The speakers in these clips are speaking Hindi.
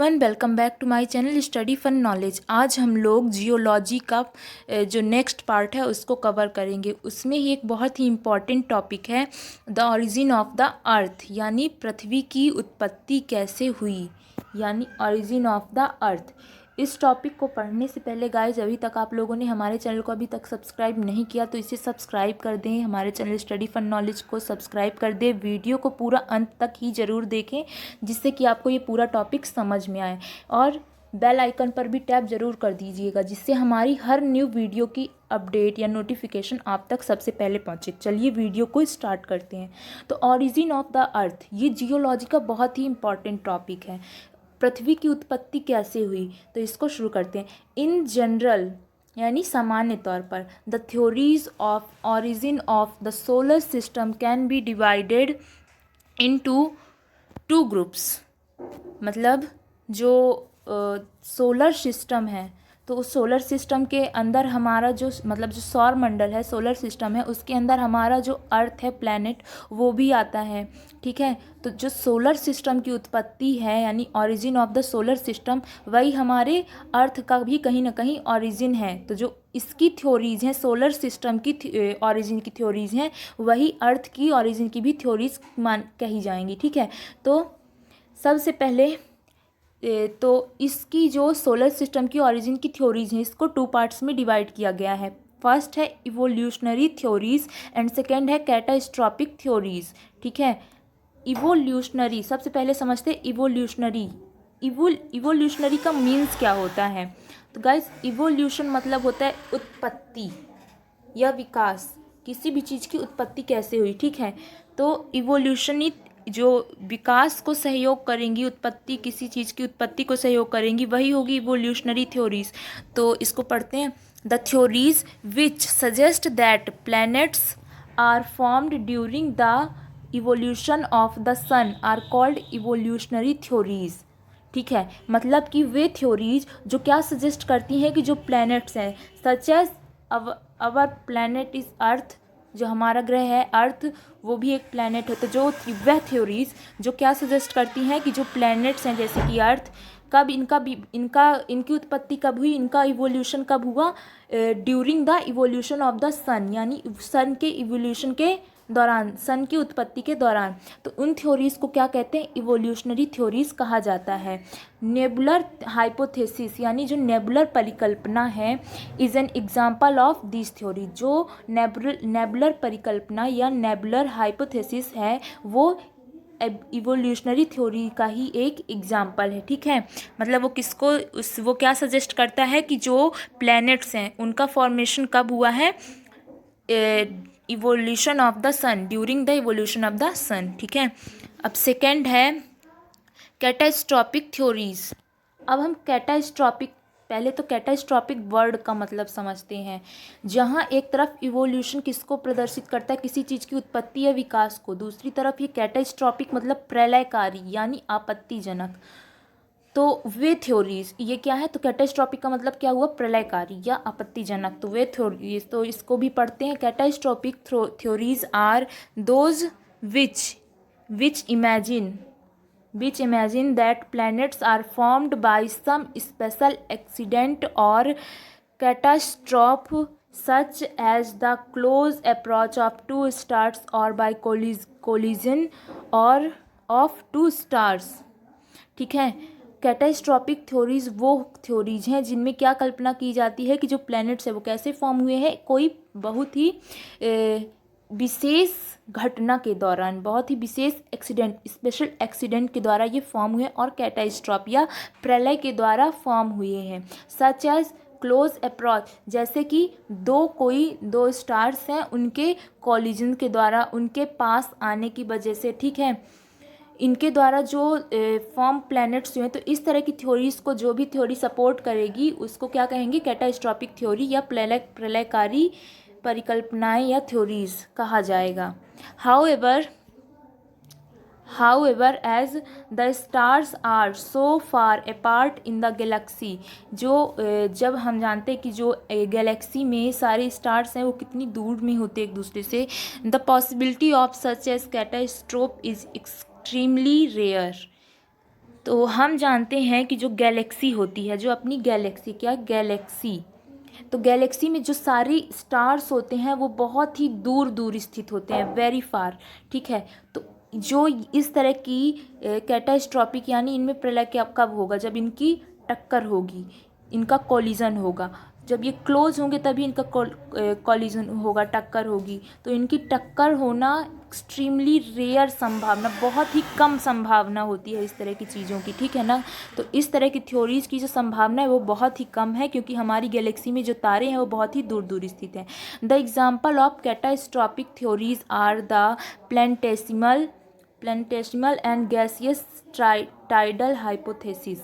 Welcome back to my channel study fun knowledge. आज हम लोग जियोलॉजी का जो नेक्स्ट पार्ट है उसको कवर करेंगे। उसमें ही एक बहुत ही इम्पॉर्टेंट टॉपिक है the origin of the earth, यानी पृथ्वी की उत्पत्ति कैसे हुई, यानी ओरिजिन ऑफ द अर्थ। इस टॉपिक को पढ़ने से पहले गाइज, अभी तक आप लोगों ने हमारे चैनल को अभी तक सब्सक्राइब नहीं किया तो इसे सब्सक्राइब कर दें। हमारे चैनल स्टडी फन नॉलेज को सब्सक्राइब कर दें। वीडियो को पूरा अंत तक ही ज़रूर देखें जिससे कि आपको ये पूरा टॉपिक समझ में आए, और बेल आइकन पर भी टैप ज़रूर कर दीजिएगा जिससे हमारी हर न्यू वीडियो की अपडेट या नोटिफिकेशन आप तक सबसे पहले पहुंचे। चलिए वीडियो को स्टार्ट करते हैं। तो ओरिजिन ऑफ द अर्थ ये जियोलॉजी का बहुत ही इंपॉर्टेंट टॉपिक है। पृथ्वी की उत्पत्ति कैसे हुई, तो इसको शुरू करते हैं। इन जनरल, यानी सामान्य तौर पर, the theories of origin of the solar system can be divided into two groups. मतलब जो सोलर सिस्टम है, तो उस सोलर सिस्टम के अंदर हमारा जो मतलब जो सौर मंडल है, सोलर सिस्टम है, उसके अंदर हमारा जो अर्थ है, प्लैनेट, वो भी आता है। ठीक है, तो जो सोलर सिस्टम की उत्पत्ति है यानी origin of the solar system, वही हमारे अर्थ का भी कहीं ना कहीं ओरिजिन है। तो जो इसकी थ्योरीज हैं, सोलर सिस्टम की ओरिजिन की थ्योरीज हैं, वही अर्थ की ओरिजिन की भी थ्योरीज कही जाएंगी। ठीक है, तो सबसे पहले तो इसकी जो सोलर सिस्टम की ओरिजिन की थ्योरीज हैं, इसको टू पार्ट्स में डिवाइड किया गया है। फर्स्ट है इवोल्यूशनरी थ्योरीज एंड सेकेंड है कैटास्ट्रॉपिक थ्योरीज। ठीक है, इवोल्यूशनरी सबसे पहले समझते हैं। इवोल्यूशनरी इवोल्यूशनरी का मीन्स क्या होता है? तो गाइस, इवोल्यूशन मतलब होता है उत्पत्ति या विकास, किसी भी चीज़ की उत्पत्ति कैसे हुई। ठीक है, तो इवोल्यूशनी जो विकास को सहयोग करेंगी, उत्पत्ति, किसी चीज़ की उत्पत्ति को सहयोग करेंगी, वही होगी इवोल्यूशनरी थ्योरीज। तो इसको पढ़ते हैं। The theories which suggest that planets are formed during the evolution of the sun are called evolutionary theories. ठीक है, मतलब कि वे थ्योरीज जो क्या सजेस्ट करती हैं कि जो प्लैनेट्स हैं, such as our planet is Earth, जो हमारा ग्रह है अर्थ, वो भी एक प्लैनेट है। तो जो वह थ्योरीज जो क्या सजेस्ट करती हैं कि जो प्लैनेट्स हैं जैसे कि अर्थ, कब इनकी उत्पत्ति कब हुई, इनका इवोल्यूशन कब हुआ? During the evolution of the sun, यानी सन के इवोल्यूशन के दौरान, सन की उत्पत्ति के दौरान। तो उन थ्योरीज को क्या कहते हैं? इवोल्यूशनरी थ्योरीज कहा जाता है। नेबुलर हाइपोथेसिस, यानी जो नेबुलर परिकल्पना है, is an example of this theory. जो नेबुलर परिकल्पना या नेबुलर हाइपोथेसिस है, वो इवोल्यूशनरी थ्योरी का ही एक एग्जाम्पल है। ठीक है, मतलब वो क्या सजेस्ट करता है कि जो प्लैनेट्स हैं उनका फॉर्मेशन कब हुआ है? Evolution of the sun, during the evolution of the sun. ठीक है, अब सेकेंड है कैटास्ट्रॉपिक थ्योरीज। अब हम कैटास्ट्रॉपिक, पहले तो कैटास्ट्रॉपिक वर्ड का मतलब समझते हैं। जहाँ एक तरफ इवोल्यूशन किसको प्रदर्शित करता है, किसी चीज़ की उत्पत्ति या विकास को, दूसरी तरफ ये कैटास्ट्रॉपिक मतलब प्रलयकारी यानी आपत्तिजनक। तो वे थ्योरीज, ये क्या है? तो कैटास्ट्रॉपिक का मतलब क्या हुआ? प्रलयकारी या आपत्तिजनक। तो वे थ्योरीज, तो इसको भी पढ़ते हैं। Catastrophic theories are those which imagine that planets are formed by some special accident or catastrophe, such as the close approach of two stars or by collision or of two stars। ठीक है, कैटास्ट्रॉपिक थ्योरीज वो थ्योरीज हैं जिनमें क्या कल्पना की जाती है कि जो प्लैनेट्स है वो कैसे फॉर्म हुए हैं, कोई बहुत ही विशेष घटना के दौरान, बहुत ही विशेष एक्सीडेंट, स्पेशल एक्सीडेंट के द्वारा ये फॉर्म हुए और कैटास्ट्रॉफी या प्रलय के द्वारा फॉर्म हुए हैं। सच एज क्लोज अप्रोच, जैसे कि दो स्टार्स हैं, उनके कॉलिजन के द्वारा, उनके पास आने की वजह से, ठीक है, इनके द्वारा जो फॉर्म प्लैनेट्स हुए हैं। तो इस तरह की थ्योरीज को जो भी थ्योरी सपोर्ट करेगी उसको क्या कहेंगे? कैटास्ट्रॉपिक थ्योरी या प्रलयकारी परिकल्पनाएं या थ्योरीज कहा जाएगा। However, as the stars are so far apart in the galaxy, जब हम जानते हैं कि जो गैलेक्सी में सारे स्टार्स हैं वो कितनी दूर में होते हैं एक दूसरे से, the possibility of such as catastrophe is extremely rare। तो हम जानते हैं कि जो गैलेक्सी होती है, जो अपनी गैलेक्सी, क्या गैलेक्सी, तो गैलेक्सी में जो सारी स्टार्स होते हैं वो बहुत ही दूर दूर स्थित होते हैं, वेरी फार। ठीक है, तो जो इस तरह की कैटास्ट्रॉपिक, यानी इनमें प्रलय कब होगा, जब इनकी टक्कर होगी, इनका कोलिजन होगा। जब ये क्लोज होंगे तभी इनका कोलिजन होगा, टक्कर होगी। तो इनकी टक्कर होना एक्सट्रीमली रेयर संभावना, बहुत ही कम संभावना होती है इस तरह की चीज़ों की। ठीक है ना, तो इस तरह की थ्योरीज की जो संभावना है वो बहुत ही कम है, क्योंकि हमारी गैलेक्सी में जो तारे हैं वो बहुत ही दूर दूर स्थित हैं। The example of catastrophic theories are the planetesimal and gaseous tidal hypothesis.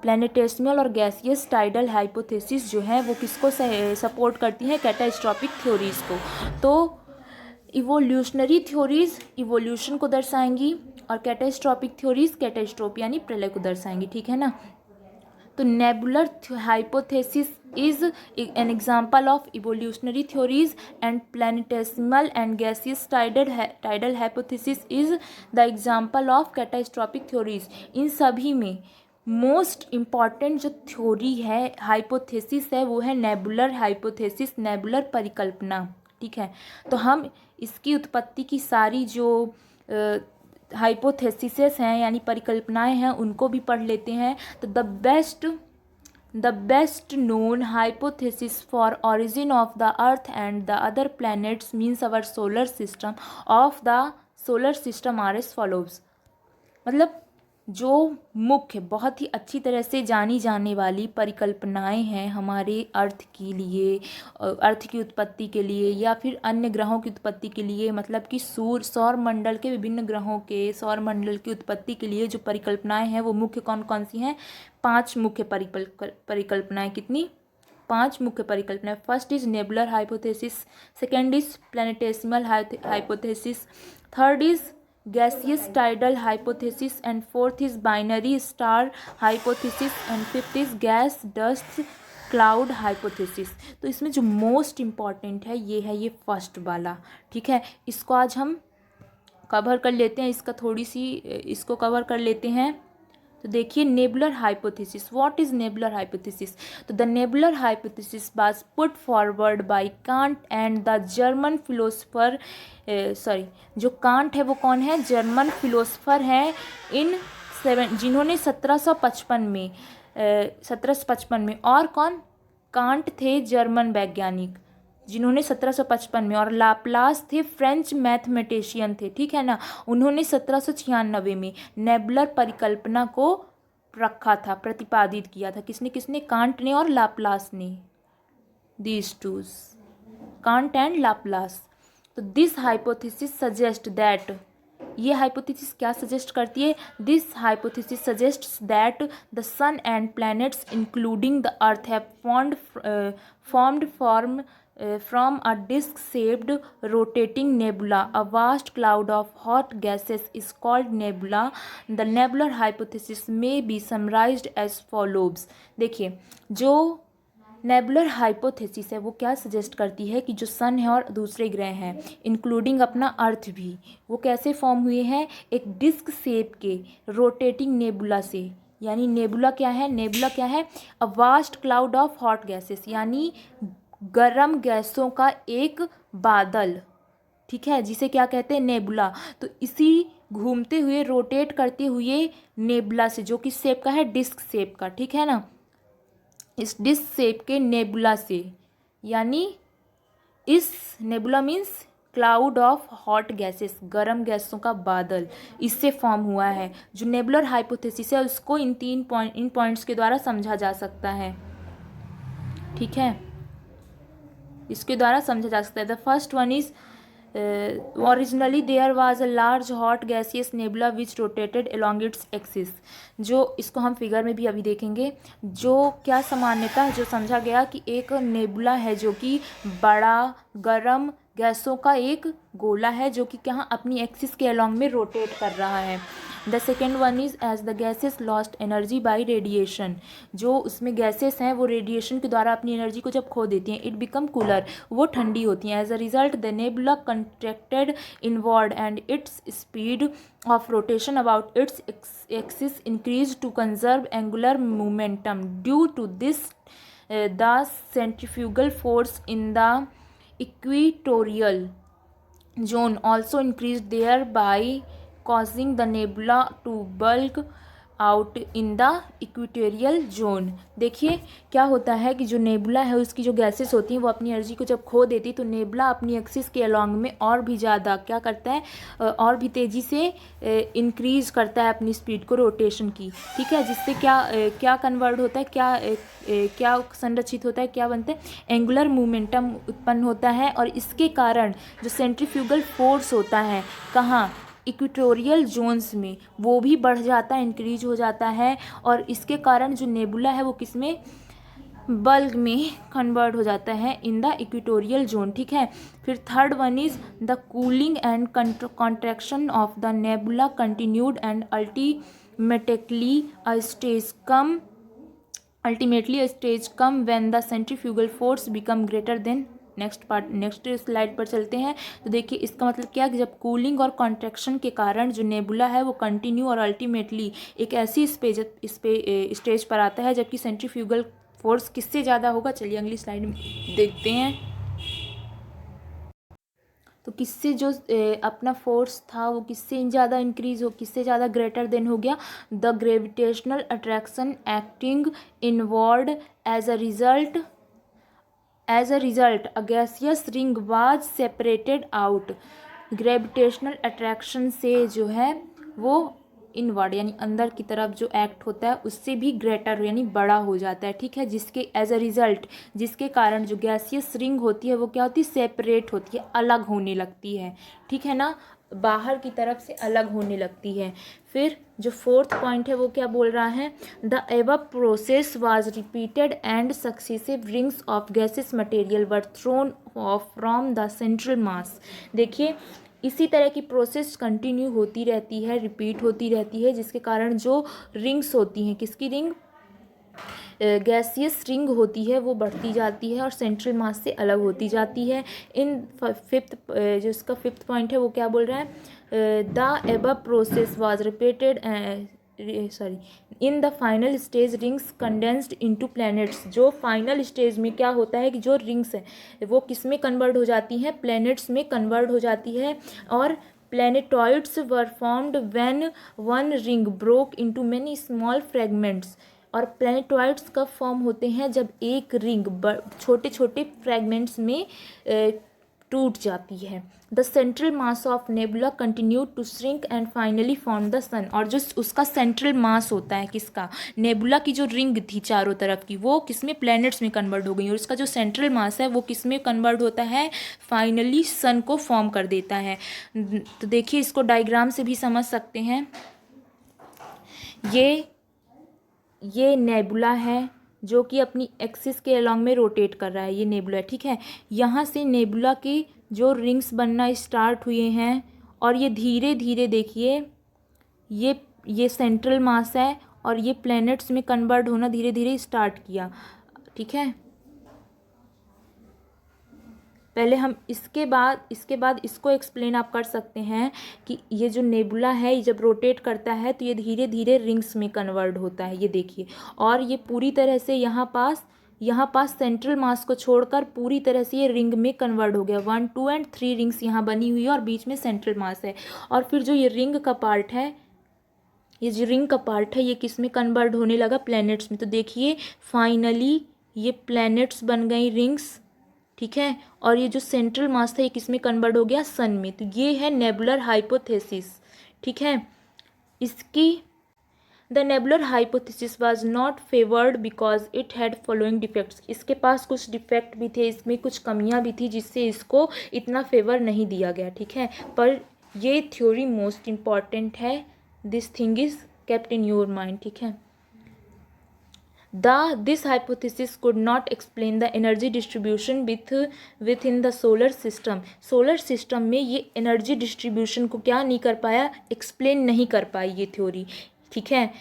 Planetesimal और गैसियस टाइडल हाइपोथेसिस जो है वो किसको सपोर्ट करती हैं, कैटास्ट्रॉपिक थ्योरीज को। तो इवोल्यूशनरी थ्योरीज इवोल्यूशन को दर्शाएंगी, और कैटास्ट्रॉपिक थ्योरीज कैटास्ट्रोफी यानी प्रलय को दर्शाएंगी। ठीक है ना, तो nebular hypothesis is an example of evolutionary theories, and planetesimal and gaseous tidal hypothesis is the example of catastrophic theories। इन सभी में मोस्ट इम्पॉर्टेंट जो थ्योरी है, हाइपोथेसिस है, वो है नेबुलर हाइपोथेसिस, नेबुलर परिकल्पना। ठीक है, तो हम इसकी उत्पत्ति की सारी जो हाइपोथेसिस हैं यानी परिकल्पनाएं हैं उनको भी पढ़ लेते हैं। तो The best known hypothesis for origin of the earth and the other planets means our solar system are as follows। मतलब जो मुख्य बहुत ही अच्छी तरह से जानी जाने वाली परिकल्पनाएं हैं हमारे अर्थ के लिए, अर्थ की उत्पत्ति के लिए या फिर अन्य ग्रहों की उत्पत्ति के लिए, मतलब कि सौर मंडल के विभिन्न ग्रहों के सौर मंडल की उत्पत्ति के लिए जो परिकल्पनाएं हैं वो मुख्य कौन कौन सी हैं, 5 मुख्य परिकल्पनाएं। कितनी? 5 मुख्य परिकल्पनाएं। First is nebular hypothesis, second is planetesimal hypothesis, third is gaseous tidal hypothesis, and fourth is binary star hypothesis, and fifth is gas dust cloud hypothesis। तो इसमें जो मोस्ट इम्पॉर्टेंट है ये फर्स्ट वाला। ठीक है, इसको आज हम कवर कर लेते हैं, इसको कवर कर लेते हैं। तो देखिए nebular hypothesis, what is nebular hypothesis. तो the nebular hypothesis was put forward by Kant and the German philosopher, जो कांट है वो कौन है, जर्मन फिलोसफर हैं जिन्होंने 1755 में, और कौन, कांट थे जर्मन वैज्ञानिक जिन्होंने 1755 में, और लाप्लास थे फ्रेंच मैथमेटिशियन थे। ठीक है ना, उन्होंने 1796 में नेबुलर परिकल्पना को रखा था, प्रतिपादित किया था। किसने? कांट ने और लाप्लास ने, these twos, Kant and Laplace. तो दिस हाइपोथेसिस सजेस्ट दैट, ये हाइपोथेसिस क्या सजेस्ट करती है, this hypothesis suggests that the sun and planets including the earth have formed from a disc-shaped rotating nebula. A vast cloud of hot gases is called nebula. The nebular hypothesis may be summarized as follows। देखिए जो नेबुलर हाइपोथेसिस है वो क्या सजेस्ट करती है कि जो सन है और दूसरे ग्रह हैं इंक्लूडिंग अपना अर्थ भी, वो कैसे फॉर्म हुए हैं, एक डिस्क शेप के रोटेटिंग नेबुला से। यानी नेबुला क्या है, a vast cloud of hot gases, यानी गर्म गैसों का एक बादल। ठीक है, जिसे क्या कहते हैं, नेबुला। तो इसी घूमते हुए रोटेट करते हुए नेबुला से, जो कि शेप का है, डिस्क शेप का। ठीक है ना, इस डिस्क शेप के नेबुला से, यानी इस nebula means cloud of hot gases, गर्म गैसों का बादल, इससे फॉर्म हुआ है। जो नेबुलर हाइपोथेसिस है उसको इन पॉइंट्स के द्वारा समझा जा सकता है। ठीक है, इसके द्वारा समझा जा सकता है। The first one is originally there was a large hot gaseous nebula which rotated along its axis. जो इसको हम फिगर में भी अभी देखेंगे। जो क्या सामान्यतः जो समझा गया कि एक नेबुला है जो कि बड़ा गर्म गैसों का एक गोला है जो कि क्या अपनी एक्सिस के अलोंग में रोटेट कर रहा है। The second one is as the gases lost energy by radiation, जो उसमें गैसेस हैं वो रेडिएशन के द्वारा अपनी एनर्जी को जब खो देती हैं, इट बिकम कूलर, वो ठंडी होती हैं। As a result the nebula contracted inward and its speed of rotation about its axis increased to conserve angular momentum. Due to this, the centrifugal force in the equatorial zone also increased, thereby causing the nebula to bulge out in the equatorial zone. देखिए क्या होता है कि जो नेबुला है उसकी जो गैसेस होती हैं वो अपनी एनर्जी को जब खो देती तो नेबुला अपनी एक्सिस के अलॉन्ग में और भी ज़्यादा क्या करता है, और भी तेज़ी से इंक्रीज करता है अपनी स्पीड को, रोटेशन की, ठीक है, जिससे क्या कन्वर्ट होता है, क्या संरचित होता है, क्या बनता है, एंगुलर मोमेंटम उत्पन्न होता है। और इसके कारण जो सेंट्रीफ्यूगल फोर्स होता है कहाँ, इक्वेटोरियल जोन्स में, वो भी बढ़ जाता है, इंक्रीज हो जाता है। और इसके कारण जो नेबुला है वो किस में, बल्क में कन्वर्ट हो जाता है इन द इक्वेटोरियल जोन, ठीक है। फिर third one is the cooling and contraction of the nebula continued and ultimately a stage come when the centrifugal force become greater than. Next slide पर चलते हैं। तो देखिए इसका मतलब क्या है कि जब कूलिंग और कॉन्ट्रैक्शन के कारण जो नेबुला है वो कंटिन्यू और अल्टीमेटली एक ऐसी स्टेज पर आता है जबकि सेंट्रीफ्यूगल फोर्स किससे ज़्यादा होगा। चलिए अगली स्लाइड में देखते हैं। तो किससे जो अपना फोर्स था वो किससे ज़्यादा इंक्रीज हो, किससे ज़्यादा ग्रेटर देन हो गया, the gravitational attraction acting inward as a result a gaseous ring was separated out। Gravitational attraction से जो है वो इनवर्ड यानी अंदर की तरफ जो एक्ट होता है उससे भी ग्रेटर यानी बड़ा हो जाता है, ठीक है, जिसके एज अ रिजल्ट जिसके कारण जो गैसियस रिंग होती है वो क्या होती है, सेपरेट होती है, अलग होने लगती है, ठीक है ना, बाहर की तरफ से अलग होने लगती है। फिर जो फोर्थ पॉइंट है वो क्या बोल रहा है, the above process was repeated and successive rings of gases material were thrown off from the central mass. देखिए इसी तरह की प्रोसेस कंटिन्यू होती रहती है, रिपीट होती रहती है, जिसके कारण जो रिंग्स होती हैं, किसकी रिंग, गैसियस रिंग होती है वो बढ़ती जाती है और सेंट्रल मास से अलग होती जाती है। इन फिफ्थ जो इसका फिफ्थ पॉइंट है वो क्या बोल रहा है, the above process was repeated in the final stage rings condensed into planets. जो फाइनल स्टेज में क्या होता है कि जो रिंग्स है वो किस में कन्वर्ट हो जाती हैं, प्लैनेट्स में कन्वर्ट हो जाती है। और planetoids were formed when one ring broke into many small fragments. और प्लैनेटॉइड्स कब फॉर्म होते हैं, जब एक रिंग छोटे छोटे फ्रेगमेंट्स में टूट जाती है। The central mass of nebula continue to shrink and finally form the sun. और जो उसका सेंट्रल मास होता है किसका, नेबुला की जो रिंग थी चारों तरफ की वो किसमें, प्लैनेट्स में कन्वर्ट हो गई, और उसका जो सेंट्रल मास है वो किसमें कन्वर्ट होता है, फाइनली सन को फॉर्म कर देता है। तो देखिए इसको डायग्राम से भी समझ सकते हैं। ये नेबुला है जो कि अपनी एक्सिस के अलॉन्ग में रोटेट कर रहा है, ये नेबुला, ठीक है। यहाँ से नेबुला की जो रिंग्स बनना स्टार्ट हुए हैं और ये धीरे धीरे देखिए ये सेंट्रल मास है और ये प्लैनेट्स में कन्वर्ट होना धीरे धीरे स्टार्ट किया, ठीक है। पहले हम इसके बाद इसको एक्सप्लेन आप कर सकते हैं कि ये जो नेबुला है ये जब रोटेट करता है तो ये धीरे धीरे रिंग्स में कन्वर्ट होता है, ये देखिए। और ये पूरी तरह से यहाँ पास सेंट्रल मास को छोड़कर पूरी तरह से ये रिंग में कन्वर्ट हो गया। 1, 2 एंड 3 रिंग्स यहाँ बनी हुई है और बीच में सेंट्रल मास है। और फिर जो ये रिंग का पार्ट है, ये किस में कन्वर्ट होने लगा, प्लैनेट्स में। तो देखिए फाइनली ये प्लैनेट्स बन गई रिंग्स, ठीक है। और ये जो सेंट्रल मास था ये किस में कन्वर्ट हो गया, सन में। तो ये है नेबुलर हाइपोथेसिस, ठीक है। इसकी the nebular hypothesis was not favoured because it had following defects. इसके पास कुछ डिफेक्ट भी थे, इसमें कुछ कमियां भी थी जिससे इसको इतना फेवर नहीं दिया गया, ठीक है। पर ये थ्योरी मोस्ट इम्पॉर्टेंट है, this thing is kept in your mind, ठीक है। This hypothesis could not explain the energy distribution within the solar system. Solar system में ये एनर्जी डिस्ट्रीब्यूशन को क्या नहीं कर पाया, एक्सप्लेन नहीं कर पाई ये थ्योरी, ठीक है.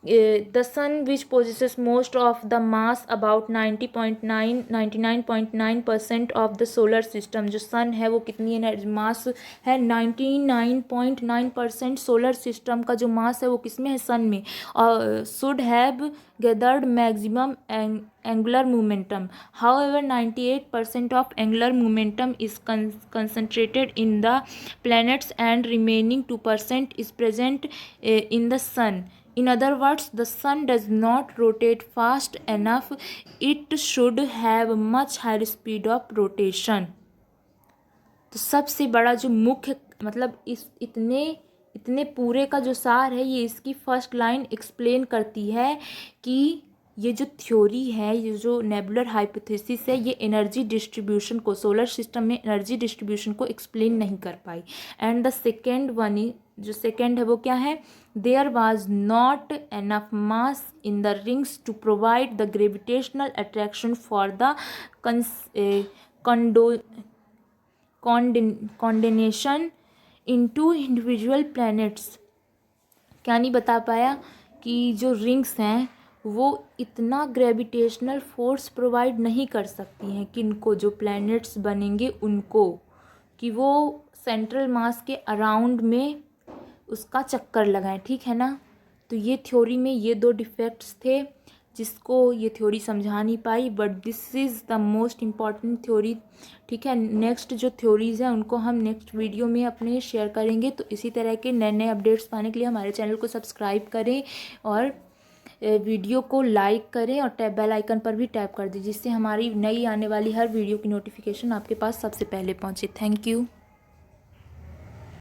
The sun, which possesses most of the mass, about 99.9% of the solar system, जो सन है वो कितनी एनर्जी मास है, 99.9% सोलर सिस्टम का जो मास है वो किस में है, सन में. और should have gathered maximum angular momentum. However, 98% of angular momentum is concentrated in the planets and remaining 2% is present in the sun. In other words, the sun does not rotate fast enough. It should have much higher speed of rotation. तो सबसे बड़ा जो मुख्य मतलब इस इतने पूरे का जो सार है ये इसकी फर्स्ट लाइन एक्सप्लेन करती है कि ये जो थ्योरी है, ये जो नेबुलर हाइपोथेसिस है, ये एनर्जी डिस्ट्रीब्यूशन को, सोलर सिस्टम में एनर्जी डिस्ट्रीब्यूशन को एक्सप्लेन नहीं कर पाई. एंड द सेकेंड वन, जो सेकेंड है वो क्या है, there was not enough mass in the rings to provide the gravitational attraction for the condensation into individual planets. क्या नहीं बता पाया कि जो रिंग्स हैं वो इतना ग्रेविटेशनल फोर्स प्रोवाइड नहीं कर सकती हैं कि इनको जो प्लैनेट्स बनेंगे उनको, कि वो सेंट्रल मास के अराउंड में उसका चक्कर लगाएं, ठीक है ना. तो ये थ्योरी में ये दो डिफेक्ट्स थे जिसको ये थ्योरी समझा नहीं पाई, but this is the most important theory, ठीक है. नेक्स्ट जो थ्योरीज़ हैं उनको हम नेक्स्ट वीडियो में अपने शेयर करेंगे. तो इसी तरह के नए नए अपडेट्स पाने के लिए हमारे चैनल को सब्सक्राइब करें और वीडियो को लाइक करें और बेल आइकन पर भी टैप कर दें, जिससे हमारी नई आने वाली हर वीडियो की नोटिफिकेशन आपके पास सबसे पहले पहुंचे. Thank you.